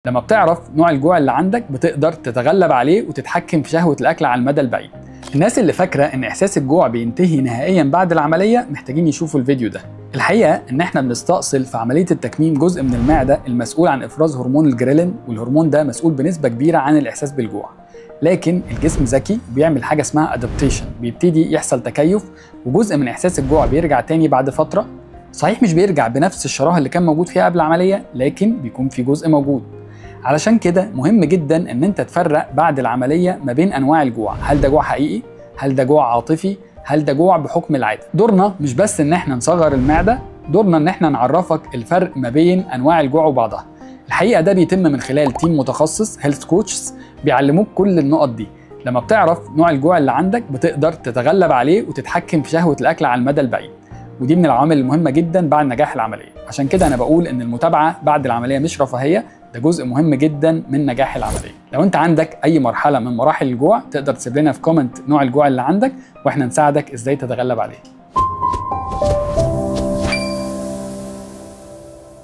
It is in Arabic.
لما بتعرف نوع الجوع اللي عندك بتقدر تتغلب عليه وتتحكم في شهوة الأكل على المدى البعيد. الناس اللي فاكرة إن إحساس الجوع بينتهي نهائياً بعد العملية محتاجين يشوفوا الفيديو ده. الحقيقة إن إحنا بنستأصل في عملية التكميم جزء من المعدة المسؤول عن إفراز هرمون الجريلين، والهرمون ده مسؤول بنسبة كبيرة عن الإحساس بالجوع. لكن الجسم ذكي بيعمل حاجة اسمها أدابتيشن، بيبتدي يحصل تكيف وجزء من إحساس الجوع بيرجع تاني بعد فترة. صحيح مش بيرجع بنفس الشراهة اللي كان موجود فيها قبل العملية، لكن بيكون في جزء موجود. علشان كده مهم جدا ان انت تفرق بعد العملية ما بين انواع الجوع، هل ده جوع حقيقي؟ هل ده جوع عاطفي؟ هل ده جوع بحكم العادة؟ دورنا مش بس ان احنا نصغر المعدة، دورنا ان احنا نعرفك الفرق ما بين انواع الجوع وبعضها. الحقيقة ده بيتم من خلال تيم متخصص هيلث كوتشز بيعلموك كل النقط دي. لما بتعرف نوع الجوع اللي عندك بتقدر تتغلب عليه وتتحكم في شهوة الاكل على المدى البعيد، ودي من العوامل المهمة جدا بعد نجاح العملية. عشان كده انا بقول ان المتابعة بعد العملية مش رفاهية، ده جزء مهم جدا من نجاح العملية. لو انت عندك اي مرحلة من مراحل الجوع تقدر تسيب لنا في كومنت نوع الجوع اللي عندك واحنا نساعدك ازاي تتغلب عليه.